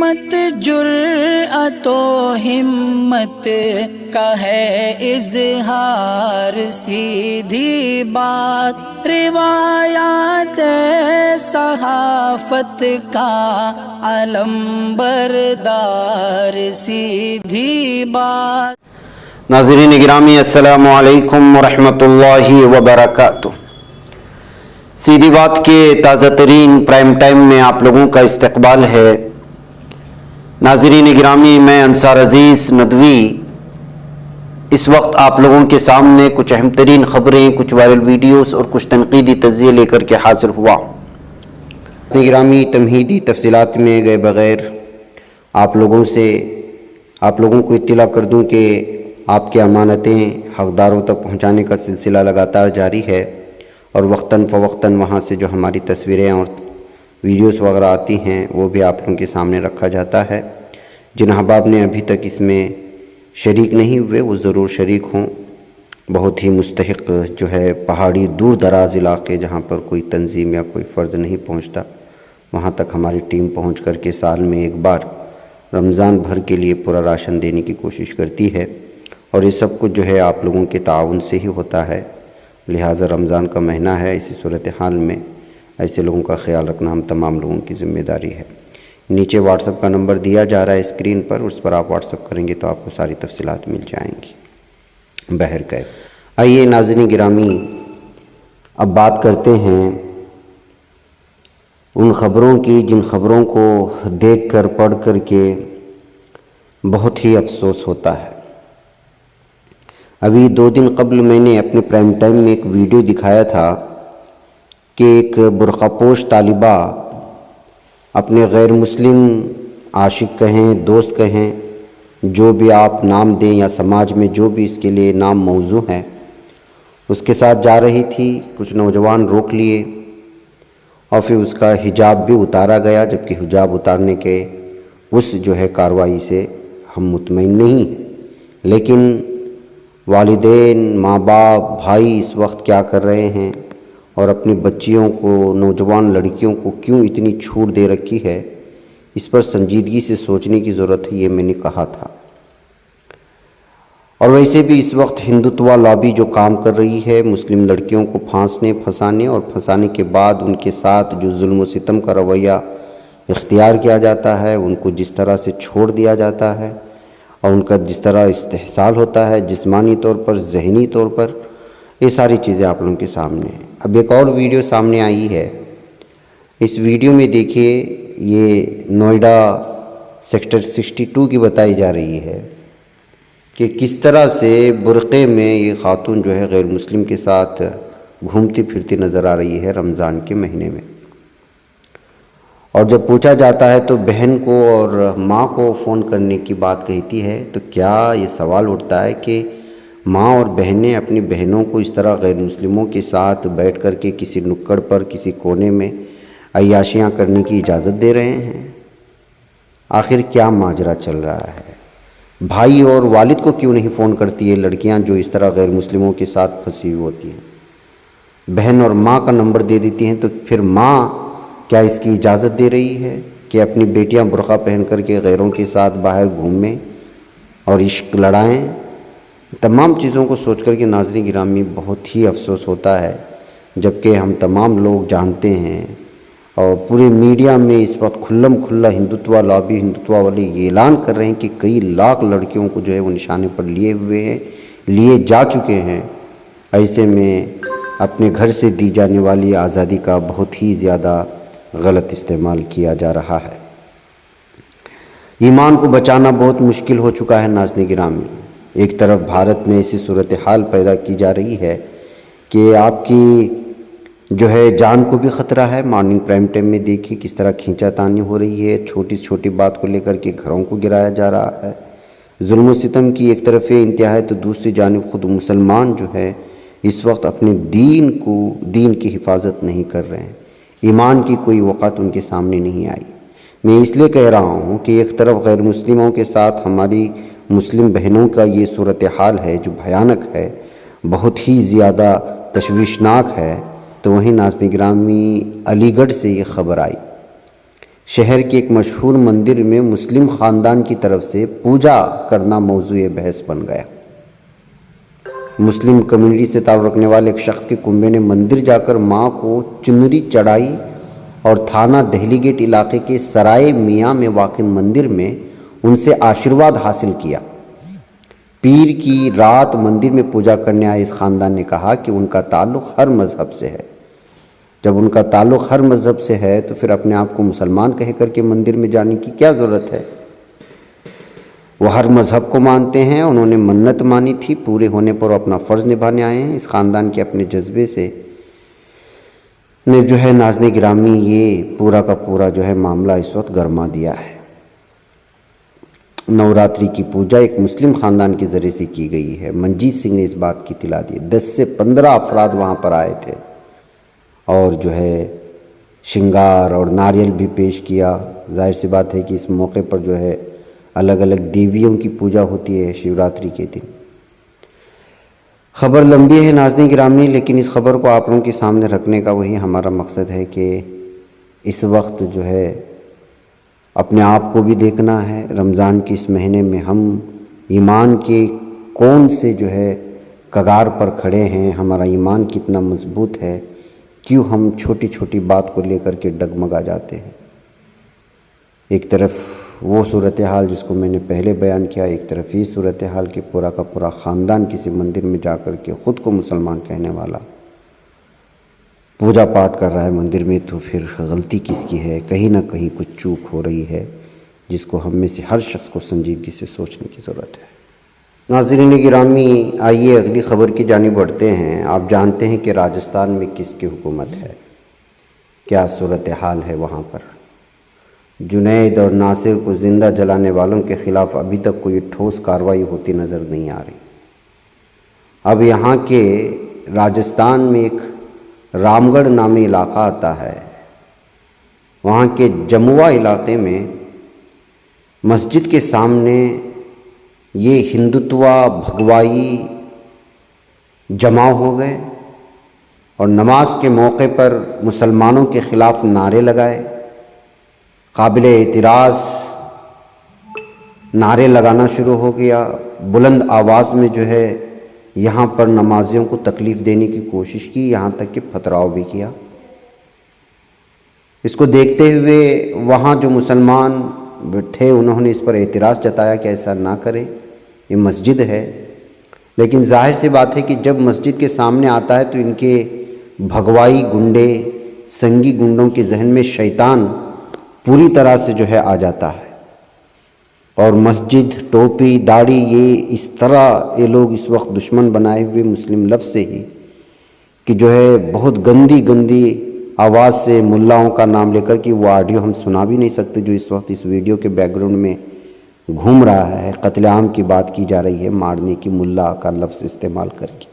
عظمت جرأت و ہمت کا ہے اظہار، سیدھی بات روایات صحافت کا علم بردار، سیدھی بات۔ ناظرین گرامی السلام علیکم ورحمۃ اللہ وبرکاتہ۔ سیدھی بات کے تازہ ترین پرائم ٹائم میں آپ لوگوں کا استقبال ہے۔ ناظرین گرامی، میں انصار عزیز ندوی اس وقت آپ لوگوں کے سامنے کچھ اہم ترین خبریں، کچھ وائرل ویڈیوز اور کچھ تنقیدی تجزیے لے کر کے حاضر ہوا۔ گرامی، تمہیدی تفصیلات میں گئے بغیر آپ لوگوں کو اطلاع کر دوں کہ آپ کی امانتیں حقداروں تک پہنچانے کا سلسلہ لگاتار جاری ہے، اور وقتاً فوقتاً وہاں سے جو ہماری تصویریں اور ویڈیوز وغیرہ آتی ہیں وہ بھی آپ لوگوں کے سامنے رکھا جاتا ہے۔ جن احباب نے ابھی تک اس میں شریک نہیں ہوئے وہ ضرور شریک ہوں۔ بہت ہی مستحق جو ہے پہاڑی دور دراز علاقے جہاں پر کوئی تنظیم یا کوئی فرد نہیں پہنچتا، وہاں تک ہماری ٹیم پہنچ کر کے سال میں ایک بار رمضان بھر کے لیے پورا راشن دینے کی کوشش کرتی ہے، اور یہ سب کچھ جو ہے آپ لوگوں کے تعاون سے ہی ہوتا ہے۔ لہٰذا رمضان کا مہینہ ہے، اسی صورتحال میں ایسے لوگوں کا خیال رکھنا ہم تمام لوگوں کی ذمہ داری ہے۔ نیچے واٹس ایپ کا نمبر دیا جا رہا ہے اسکرین پر، اس پر آپ واٹس ایپ کریں گے تو آپ کو ساری تفصیلات مل جائیں گی۔ بہرکیف آئیے ناظرین گرامی، اب بات کرتے ہیں ان خبروں کی جن خبروں کو دیکھ کر پڑھ کر کے بہت ہی افسوس ہوتا ہے۔ ابھی 2 دن قبل میں نے اپنے پرائم ٹائم میں ایک ویڈیو دکھایا تھا کہ ایک برقع پوش طالبہ اپنے غیر مسلم عاشق کہیں، دوست کہیں، جو بھی آپ نام دیں یا سماج میں جو بھی اس کے لیے نام موزوں ہے، اس کے ساتھ جا رہی تھی۔ کچھ نوجوان روک لیے اور پھر اس کا حجاب بھی اتارا گیا، جبکہ حجاب اتارنے کے اس جو ہے کارروائی سے ہم مطمئن نہیں ہیں۔ لیکن والدین، ماں باپ، بھائی اس وقت کیا کر رہے ہیں اور اپنی بچیوں کو، نوجوان لڑکیوں کو کیوں اتنی چھوٹ دے رکھی ہے، اس پر سنجیدگی سے سوچنے کی ضرورت ہے، یہ میں نے کہا تھا۔ اور ویسے بھی اس وقت ہندوتوا لابی جو کام کر رہی ہے، مسلم لڑکیوں کو پھنسانے اور پھنسانے کے بعد ان کے ساتھ جو ظلم و ستم کا رویہ اختیار کیا جاتا ہے، ان کو جس طرح سے چھوڑ دیا جاتا ہے اور ان کا جس طرح استحصال ہوتا ہے جسمانی طور پر، ذہنی طور پر، یہ ساری چیزیں آپ لوگوں کے سامنے ہیں۔ اب ایک اور ویڈیو سامنے آئی ہے۔ اس ویڈیو میں دیکھیے، یہ نوئیڈا سیکٹر 62 کی بتائی جا رہی ہے کہ کس طرح سے برقعے میں یہ خاتون جو ہے غیر مسلم کے ساتھ گھومتی پھرتی نظر آ رہی ہے رمضان کے مہینے میں۔ اور جب پوچھا جاتا ہے تو بہن کو اور ماں کو فون کرنے کی بات کہتی ہے، تو کیا یہ سوال اٹھتا ہے کہ ماں اور بہنیں اپنی بہنوں کو اس طرح غیر مسلموں کے ساتھ بیٹھ کر کے کسی نکڑ پر، کسی کونے میں عیاشیاں کرنے کی اجازت دے رہے ہیں؟ آخر کیا ماجرا چل رہا ہے؟ بھائی اور والد کو کیوں نہیں فون کرتی ہے لڑکیاں جو اس طرح غیر مسلموں کے ساتھ پھنسی ہوئی ہوتی ہیں؟ بہن اور ماں کا نمبر دے دیتی ہیں، تو پھر ماں کیا اس کی اجازت دے رہی ہے کہ اپنی بیٹیاں برقع پہن کر کے غیروں کے ساتھ باہر گھومیں اور عشق لڑائیں؟ تمام چیزوں کو سوچ کر کے ناظرین گرامی بہت ہی افسوس ہوتا ہے، جبکہ ہم تمام لوگ جانتے ہیں اور پورے میڈیا میں اس وقت کھلم کھلا ہندوتوا لابی، ہندوتوا والے یہ اعلان کر رہے ہیں کہ کئی لاکھ لڑکیوں کو جو ہے وہ نشانے پر لیے جا چکے ہیں۔ ایسے میں اپنے گھر سے دی جانے والی آزادی کا بہت ہی زیادہ غلط استعمال کیا جا رہا ہے۔ ایمان کو بچانا بہت مشکل ہو چکا ہے ناظرین گرامی۔ ایک طرف بھارت میں ایسی صورتحال پیدا کی جا رہی ہے کہ آپ کی جو ہے جان کو بھی خطرہ ہے۔ مارننگ پرائم ٹائم میں دیکھیے کس طرح کھینچا تانی ہو رہی ہے، چھوٹی چھوٹی بات کو لے کر کے گھروں کو گرایا جا رہا ہے۔ ظلم و ستم کی ایک طرف انتہا ہے تو دوسری جانب خود مسلمان جو ہے اس وقت اپنے دین کی حفاظت نہیں کر رہے ہیں۔ ایمان کی کوئی وقت ان کے سامنے نہیں آئی۔ میں اس لیے کہہ رہا ہوں کہ ایک طرف غیر مسلموں کے ساتھ ہماری مسلم بہنوں کا یہ صورتحال ہے جو بھیانک ہے، بہت ہی زیادہ تشویشناک ہے، تو وہیں ناظرین گرامی علی گڑھ سے یہ خبر آئی۔ شہر کے ایک مشہور مندر میں مسلم خاندان کی طرف سے پوجا کرنا موضوع بحث بن گیا۔ مسلم کمیونٹی سے تعلق رکھنے والے ایک شخص کے کنبے نے مندر جا کر ماں کو چنری چڑھائی اور تھانہ دہلی گیٹ علاقے کے سرائے میاں میں واقع مندر میں ان سے آشیرواد حاصل کیا۔ پیر کی رات مندر میں پوجا کرنے آئے اس خاندان نے کہا کہ ان کا تعلق ہر مذہب سے ہے۔ جب ان کا تعلق ہر مذہب سے ہے تو پھر اپنے آپ کو مسلمان کہہ کر کے مندر میں جانے کی کیا ضرورت ہے؟ وہ ہر مذہب کو مانتے ہیں، انہوں نے منت مانی تھی، پورے ہونے پر وہ اپنا فرض نبھانے آئے ہیں۔ اس خاندان کے اپنے جذبے سے نے ناظرین گرامی یہ پورا کا پورا معاملہ اس وقت گرما دیا ہے۔ نوراتری کی پوجا ایک مسلم خاندان کے ذریعے سے کی گئی ہے۔ منجیت سنگھ نے اس بات کی اطلاع دی۔ 10 سے 15 افراد وہاں پر آئے تھے اور شنگار اور ناریل بھی پیش کیا۔ ظاہر سی بات ہے کہ اس موقع پر الگ الگ دیویوں کی پوجا ہوتی ہے شیوراتری کے دن۔ خبر لمبی ہے ناظرین گرامی، لیکن اس خبر کو آپ لوگوں کے سامنے رکھنے کا وہی ہمارا مقصد ہے کہ اس وقت اپنے آپ کو بھی دیکھنا ہے۔ رمضان کے اس مہینے میں ہم ایمان کے کون سے کگار پر کھڑے ہیں، ہمارا ایمان کتنا مضبوط ہے، کیوں ہم چھوٹی چھوٹی بات کو لے کر کے ڈگمگا جاتے ہیں۔ ایک طرف وہ صورتحال جس کو میں نے پہلے بیان کیا، ایک طرف یہ صورتحال کہ پورا کا پورا خاندان کسی مندر میں جا کر کے خود کو مسلمان کہنے والا پوجا پاٹ کر رہا ہے مندر میں، تو پھر غلطی کس کی ہے؟ کہیں نہ کہیں کچھ چوک ہو رہی ہے جس کو ہم میں سے ہر شخص کو سنجیدگی سے سوچنے کی ضرورت ہے۔ ناظرین گرامی، آئیے اگلی خبر کی جانب بڑھتے ہیں۔ آپ جانتے ہیں کہ راجستھان میں کس کی حکومت ہے، کیا صورتحال ہے وہاں پر؟ جنید اور ناصر کو زندہ جلانے والوں کے خلاف ابھی تک کوئی ٹھوس کارروائی ہوتی نظر نہیں آ رہی۔ اب یہاں کے راجستھان میں ایک رام گڑھ نامی علاقہ آتا ہے، وہاں کے جموا علاقے میں مسجد کے سامنے یہ ہندوتوا بھگوائی جمع ہو گئے اور نماز کے موقع پر مسلمانوں کے خلاف نعرے لگائے۔ قابل اعتراض نعرے لگانا شروع ہو گیا، بلند آواز میں یہاں پر نمازیوں کو تکلیف دینے کی کوشش کی، یہاں تک کہ پتھراؤ بھی کیا۔ اس کو دیکھتے ہوئے وہاں جو مسلمان تھے انہوں نے اس پر اعتراض جتایا کہ ایسا نہ کرے، یہ مسجد ہے۔ لیکن ظاہر سی بات ہے کہ جب مسجد کے سامنے آتا ہے تو ان کے بھگوائی گنڈے، سنگی گنڈوں کے ذہن میں شیطان پوری طرح سے آ جاتا ہے، اور مسجد، ٹوپی، داڑھی، یہ اس طرح یہ لوگ اس وقت دشمن بنائے ہوئے مسلم لفظ سے ہی کہ بہت گندی گندی آواز سے ملاؤں کا نام لے کر کہ وہ آڈیو ہم سنا بھی نہیں سکتے جو اس وقت اس ویڈیو کے بیک گراؤنڈ میں گھوم رہا ہے۔ قتل عام کی بات کی جا رہی ہے، مارنے کی، ملا کا لفظ استعمال کر کے۔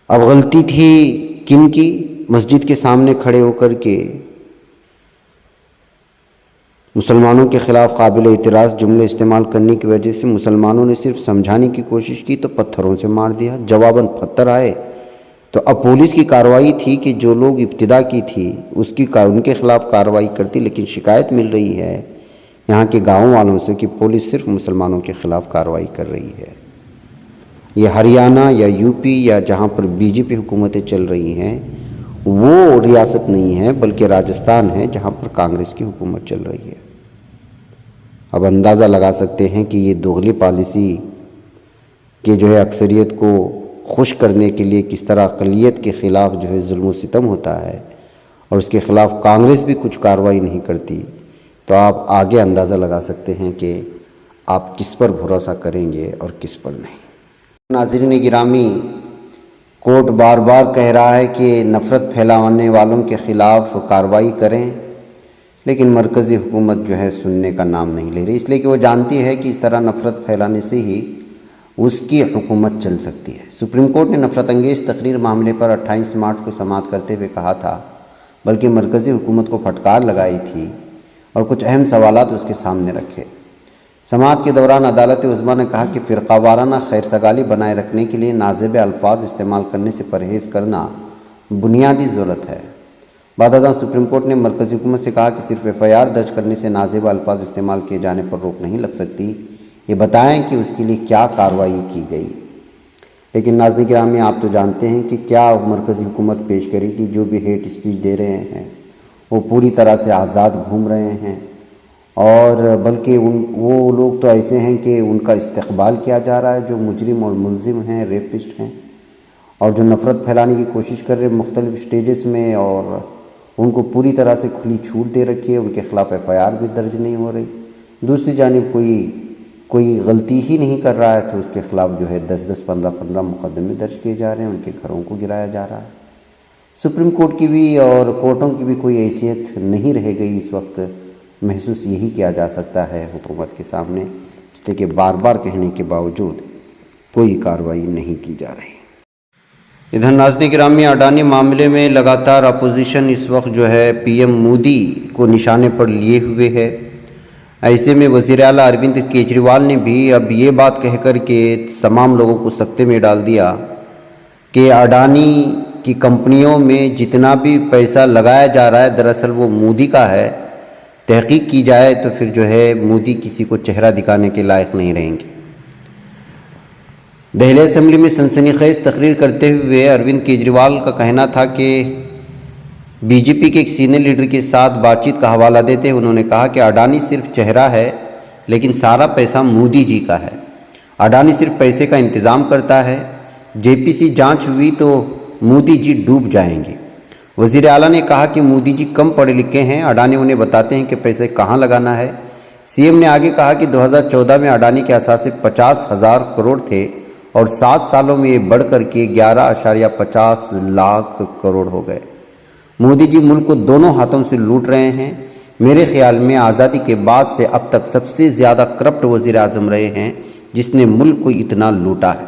اب غلطی تھی کن کی؟ مسجد کے سامنے کھڑے ہو کر کے مسلمانوں کے خلاف قابل اعتراض جملے استعمال کرنے کی وجہ سے مسلمانوں نے صرف سمجھانے کی کوشش کی تو پتھروں سے مار دیا، جواباً پتھر آئے۔ تو اب پولیس کی کارروائی تھی کہ جو لوگ ابتدا کی تھی ان کے خلاف کارروائی کرتی، لیکن شکایت مل رہی ہے یہاں کے گاؤں والوں سے کہ پولیس صرف مسلمانوں کے خلاف کارروائی کر رہی ہے۔ یہ ہریانہ یا یو پی یا جہاں پر بی جے پی حکومتیں چل رہی ہیں وہ ریاست نہیں ہے، بلکہ راجستھان ہے جہاں پر کانگریس کی حکومت چل رہی ہے۔ اب اندازہ لگا سکتے ہیں کہ یہ دوغلی پالیسی کے اکثریت کو خوش کرنے کے لیے کس طرح اقلیت کے خلاف ظلم و ستم ہوتا ہے، اور اس کے خلاف کانگریس بھی کچھ کارروائی نہیں کرتی، تو آپ آگے اندازہ لگا سکتے ہیں کہ آپ کس پر بھروسہ کریں گے اور کس پر نہیں۔ ناظرین گرامی، کورٹ بار بار کہہ رہا ہے کہ نفرت پھیلانے والوں کے خلاف کارروائی کریں، لیکن مرکزی حکومت سننے کا نام نہیں لے رہی، اس لیے کہ وہ جانتی ہے کہ اس طرح نفرت پھیلانے سے ہی اس کی حکومت چل سکتی ہے۔ سپریم کورٹ نے نفرت انگیز تقریر معاملے پر 28 مارچ کو سماعت کرتے ہوئے کہا تھا، بلکہ مرکزی حکومت کو پھٹکار لگائی تھی اور کچھ اہم سوالات اس کے سامنے رکھے۔ سماعت کے دوران عدالت عظمیٰ نے کہا کہ فرقہ وارانہ خیر سگالی بنائے رکھنے کے لیے نازیب الفاظ استعمال کرنے سے پرہیز کرنا بنیادی ضرورت ہے۔ بعد ازاں سپریم کورٹ نے مرکزی حکومت سے کہا کہ صرف FIR درج کرنے سے نازیبا الفاظ استعمال کیے جانے پر روک نہیں لگ سکتی، یہ بتائیں کہ اس کے لیے کیا کارروائی کی گئی۔ لیکن ناظرین گرامی، آپ تو جانتے ہیں کہ کیا مرکزی حکومت پیش کرے گی؟ جو بھی ہیٹ اسپیچ دے رہے ہیں وہ پوری طرح سے آزاد گھوم رہے ہیں، اور بلکہ وہ لوگ تو ایسے ہیں کہ ان کا استقبال کیا جا رہا ہے جو مجرم اور ملزم ہیں، ریپسٹ ہیں، اور جو نفرت پھیلانے کی کوشش کر رہے ہیں مختلف سٹیجز میں، اور ان کو پوری طرح سے کھلی چھوٹ دے رکھی ہے، ان کے خلاف FIR بھی درج نہیں ہو رہی۔ دوسری جانب کوئی غلطی ہی نہیں کر رہا ہے تو اس کے خلاف جو ہے 10-10 15-15 مقدمے درج کیے جا رہے ہیں، ان کے گھروں کو گرایا جا رہا ہے۔ سپریم کورٹ کی بھی اور کورٹوں کی بھی کوئی حیثیت نہیں رہ گئی اس وقت۔ محسوس یہی کیا جا سکتا ہے حکومت کے سامنے، اس لیے کہ بار بار کہنے کے باوجود کوئی کارروائی نہیں کی جا رہی۔ ادھر ناظرین گرامی، اڈانی معاملے میں لگاتار اپوزیشن اس وقت جو ہے PM مودی کو نشانے پر لیے ہوئے ہے۔ ایسے میں وزیر اعلیٰ اروند کیجریوال نے بھی اب یہ بات کہہ کر کے تمام لوگوں کو سکتے میں ڈال دیا کہ اڈانی کی کمپنیوں میں جتنا بھی پیسہ لگایا جا رہا ہے دراصل وہ مودی کا ہے، تحقیق کی جائے تو پھر جو ہے مودی کسی کو چہرہ دکھانے کے لائق نہیں رہیں گے۔ دہلی اسمبلی میں سنسنی خیز تقریر کرتے ہوئے اروند کیجریوال کا کہنا تھا کہ BJP کے ایک سینئر لیڈر کے ساتھ بات چیت کا حوالہ دیتے انہوں نے کہا کہ اڈانی صرف چہرہ ہے لیکن سارا پیسہ مودی جی کا ہے۔ اڈانی صرف پیسے کا انتظام کرتا ہے، JPC جانچ ہوئی تو مودی جی ڈوب جائیں گے۔ وزیر اعلیٰ نے کہا کہ مودی جی کم پڑھے لکھے ہیں، اڈانی انہیں بتاتے ہیں کہ پیسے کہاں لگانا ہے۔ CM نے آگے کہا کہ 2014 میں اڈانی کے اثاثے 50,000 کروڑ تھے اور 7 سالوں میں یہ بڑھ کر کے 11.50 لاکھ کروڑ ہو گئے۔ مودی جی ملک کو دونوں ہاتھوں سے لوٹ رہے ہیں۔ میرے خیال میں آزادی کے بعد سے اب تک سب سے زیادہ کرپٹ وزیر اعظم رہے ہیں جس نے ملک کو اتنا لوٹا ہے۔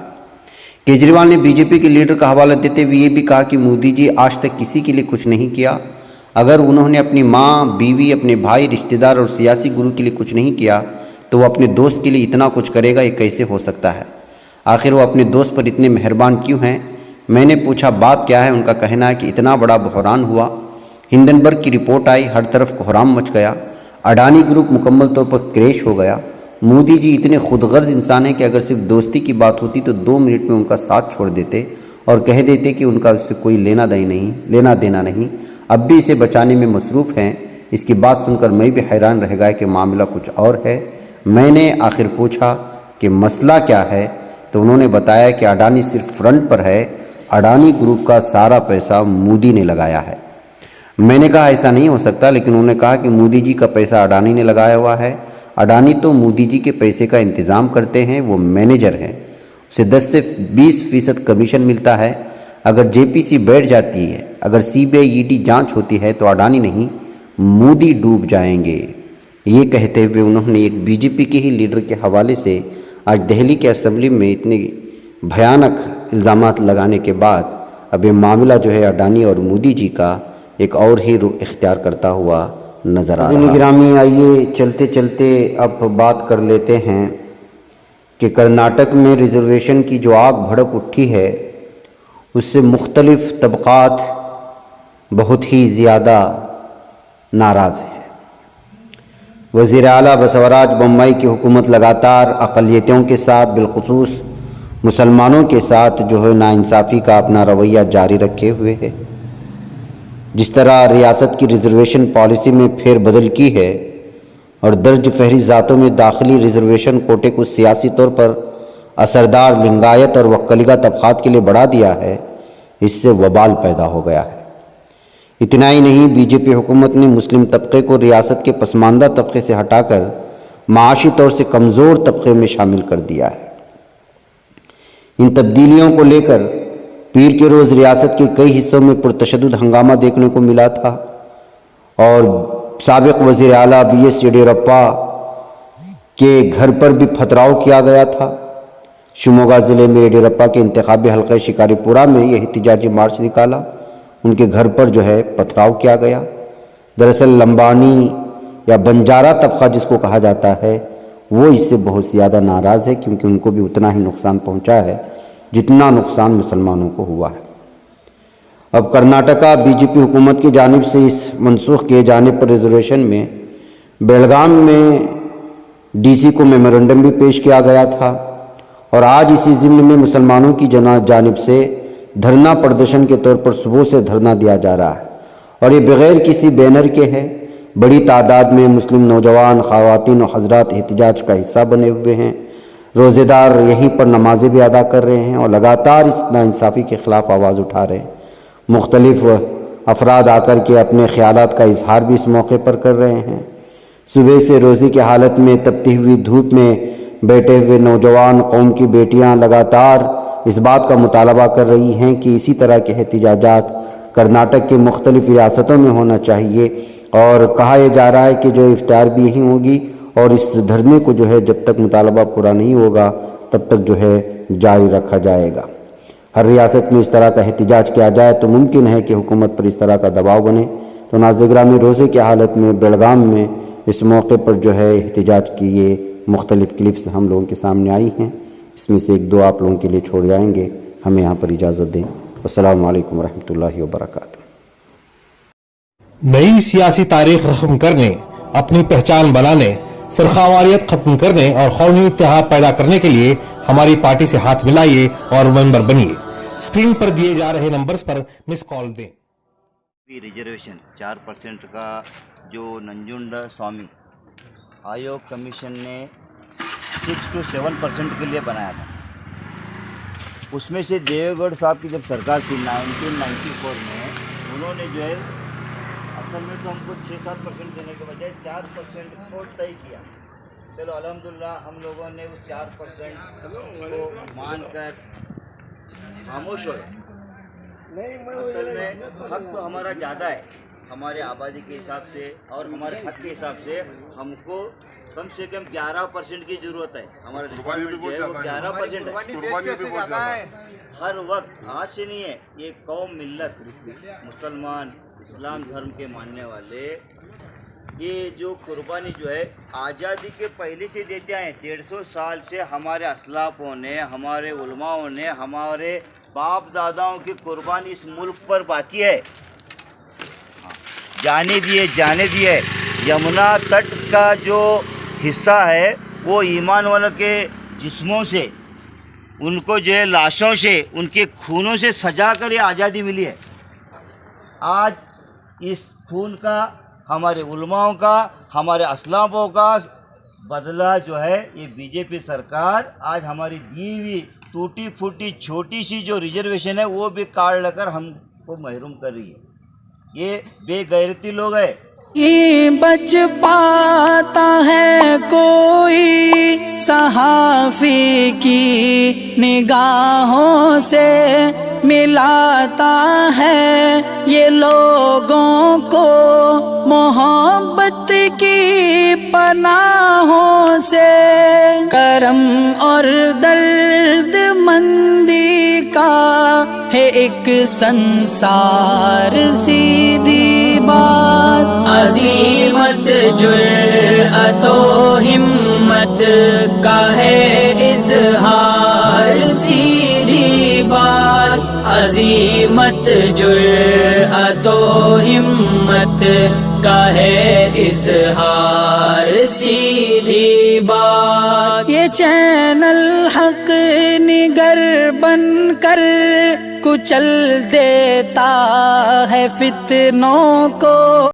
کیجریوال نے BJP کے لیڈر کا حوالہ دیتے ہوئے یہ بھی کہا کہ مودی جی آج تک کسی کے لیے کچھ نہیں کیا۔ اگر انہوں نے اپنی ماں، بیوی، اپنے بھائی، رشتہ دار اور سیاسی گروہ کے لیے کچھ نہیں کیا تو وہ اپنے دوست کے لیے اتنا کچھ کرے گا، یہ کیسے ہو سکتا ہے؟ آخر وہ اپنے دوست پر اتنے مہربان کیوں ہیں؟ میں نے پوچھا بات کیا ہے؟ ان کا کہنا ہے کہ اتنا بڑا بحران ہوا، ہنڈنبرگ کی رپورٹ آئی، ہر طرف کوہرام مچ گیا، اڈانی گروپ مکمل طور پر کریش ہو گیا۔ مودی جی اتنے خود غرض انسان ہیں کہ اگر صرف دوستی کی بات ہوتی تو 2 منٹ میں ان کا ساتھ چھوڑ دیتے اور کہہ دیتے کہ ان کا اس سے کوئی لینا دینا نہیں، اب بھی اسے بچانے میں مصروف ہیں۔ اس کی بات سن کر میں بھی حیران رہ گیا کہ معاملہ کچھ اور ہے۔ میں نے آخر پوچھا کہ مسئلہ کیا ہے تو انہوں نے بتایا کہ اڈانی صرف فرنٹ پر ہے، اڈانی گروپ کا سارا پیسہ مودی نے لگایا ہے۔ میں نے کہا ایسا نہیں ہو سکتا، لیکن انہوں نے کہا کہ مودی جی کا پیسہ اڈانی نے لگایا ہوا ہے۔ اڈانی تو مودی جی کے پیسے کا انتظام کرتے ہیں، وہ مینیجر ہیں، اسے 10 سے 20% کمیشن ملتا ہے۔ اگر JPC بیٹھ جاتی ہے، اگر CBI ED جانچ ہوتی ہے تو اڈانی نہیں مودی ڈوب جائیں گے۔ یہ کہتے ہوئے انہوں نے ایک BJP کے ہی لیڈر کے حوالے سے آج دہلی کے اسمبلی میں اتنے بھیانک الزامات لگانے کے بعد اب یہ معاملہ جو ہے اڈانی اور مودی جی کا ایک اور ہی رخ اختیار کرتا ہوا نظر آ رہا ہے۔ گرامی، آئیے چلتے چلتے اب بات کر لیتے ہیں کہ کرناٹک میں ریزرویشن کی جو آگ بھڑک اٹھی ہے اس سے مختلف طبقات بہت ہی زیادہ ناراض ہیں۔ وزیر اعلیٰ بسوراج بومائی کی حکومت لگاتار اقلیتوں کے ساتھ، بالخصوص مسلمانوں کے ساتھ جو ہے ناانصافی کا اپنا رویہ جاری رکھے ہوئے ہے۔ جس طرح ریاست کی ریزرویشن پالیسی میں پھیر بدل کی ہے اور درج فہرست ذاتوں میں داخلی ریزرویشن کوٹے کو سیاسی طور پر اثردار لنگایت اور وکلیگا طبقات کے لیے بڑھا دیا ہے، اس سے وبال پیدا ہو گیا ہے۔ اتنا ہی نہیں، BJP حکومت نے مسلم طبقے کو ریاست کے پسماندہ طبقے سے ہٹا کر معاشی طور سے کمزور طبقے میں شامل کر دیا ہے۔ ان تبدیلیوں کو لے کر پیر کے روز ریاست کے کئی حصوں میں پرتشدد ہنگامہ دیکھنے کو ملا تھا اور سابق وزیر اعلیٰ BS یڈیورپا کے گھر پر بھی پتھراؤ کیا گیا تھا۔ شموگا ضلع میں یڈیورپا کے انتخابی حلقہ شکاری پورہ میں یہ احتجاجی مارچ نکالا، ان کے گھر پر جو ہے پتھراؤ کیا گیا۔ دراصل لمبانی یا بنجارا طبقہ جس کو کہا جاتا ہے وہ اس سے بہت زیادہ ناراض ہے، کیونکہ ان کو بھی اتنا ہی نقصان پہنچا ہے جتنا نقصان مسلمانوں کو ہوا ہے۔ اب کرناٹکا BJP حکومت کی جانب سے اس منسوخ کیے جانے پر ریزرویشن میں بیلگام میں DC کو میمورنڈم بھی پیش کیا گیا تھا، اور آج اسی ضمن میں مسلمانوں کی جانب سے دھرنا پردرشن کے طور پر صبح سے دھرنا دیا جا رہا ہے، اور یہ بغیر کسی بینر کے ہے۔ بڑی تعداد میں مسلم نوجوان، خواتین و حضرات احتجاج کا حصہ بنے ہوئے ہیں۔ روزے دار یہیں پر نمازیں بھی ادا کر رہے ہیں اور لگاتار اس ناانصافی کے خلاف آواز اٹھا رہے ہیں۔ مختلف افراد آ کر کے اپنے خیالات کا اظہار بھی اس موقع پر کر رہے ہیں۔ صبح سے روزے کی حالت میں تپتی ہوئی دھوپ میں بیٹھے ہوئے نوجوان قوم کی بیٹیاں لگاتار اس بات کا مطالبہ کر رہی ہیں کہ اسی طرح کے احتجاجات کرناٹک کے مختلف ریاستوں میں ہونا چاہیے، اور کہا یہ جا رہا ہے کہ جو افطار بھی یہی ہوگی، اور اس دھرنے کو جو ہے جب تک مطالبہ پورا نہیں ہوگا تب تک جو ہے جاری رکھا جائے گا۔ ہر ریاست میں اس طرح کا احتجاج کیا جائے تو ممکن ہے کہ حکومت پر اس طرح کا دباؤ بنے۔ تو ناظرین گرامی، روزے کی حالت میں بیلگام میں اس موقع پر جو ہے احتجاج کی یہ مختلف کلپس ہم لوگوں کے سامنے آئی ہیں، اس میں سے ایک دو آپ لوگوں کے لیے چھوڑ جائیں گے۔ ہمیں یہاں پر اجازت دیں۔ السلام علیکم ورحمۃ اللہ وبرکاتہ۔ نئی سیاسی تاریخ رقم کرنے، اپنی پہچان بنانے، فرقہ ختم کرنے اور قومی اتحاد پیدا کرنے کے لیے ہماری پارٹی سے ہاتھ ملائیے اور ممبر بنیے۔ اسکرین پر دیے جا رہے نمبرز پر مس کال دیں۔ ریزرویشن 4% کا جو ننجنڈا سوامی آیوگ کمیشن نے 6 to 7% کے لیے بنایا تھا، اس میں سے دیو گڑھ صاحب کی جب سرکار تھی 1994 میں، انہوں نے جو ہے اصل میں تو ہم کو 6-7% دینے کے بجائے 4% کو طے کیا۔ چلو الحمدللہ ہم لوگوں نے اس 4% کو مان کر خاموش ہوئے۔ اصل میں حق تو ہمارا زیادہ ہے، ہمارے آبادی کے حساب سے اور ہمارے حق کے حساب سے ہم کو کم سے کم 11% کی ضرورت ہے۔ ہمارا ڈپارٹمنٹ جو ہے وہ 11% ہے۔ ہر وقت آج سے نہیں ہے، یہ قوم، ملت، مسلمان، اسلام دھرم کے ماننے والے یہ جو قربانی جو ہے آزادی کے پہلے سے دیتے آئے ہیں۔ 150 سال سے ہمارے اسلافوں نے، ہمارے علماؤں نے، ہمارے باپ داداؤں کی قربانی اس ملک پر باقی ہے، جانے دیے۔ یمنا تٹ کا جو حصہ ہے وہ ایمان والوں کے جسموں سے، ان کو جو ہے لاشوں سے، ان کے خونوں سے سجا کر یہ آزادی ملی ہے۔ آج اس خون کا، ہمارے علماؤں کا، ہمارے اسلافوں کا بدلہ جو ہے یہ BJP سرکار آج ہماری دی ہوئی ٹوٹی پھوٹی چھوٹی سی جو ریزرویشن ہے وہ بھی کاٹ لے کر ہم کو محروم کر رہی ہے۔ یہ بے غیرتی لوگ ہیں۔ بچ پاتا ہے کوئی صحافی کی نگاہوں سے، ملاتا ہے یہ لوگوں کو محبت کی پناہوں سے، کرم اور درد مندی کا ہے ایک سنسار، سیدھی بات، عزیمت جرأت و ہمت کا ہے اظہار، سیدھی بات، عزیمت جرأت و ہمت کا ہے اظہار، سیدھی بات۔ یہ چینل حق نگر بن کر کچل دیتا ہے فتنوں کو۔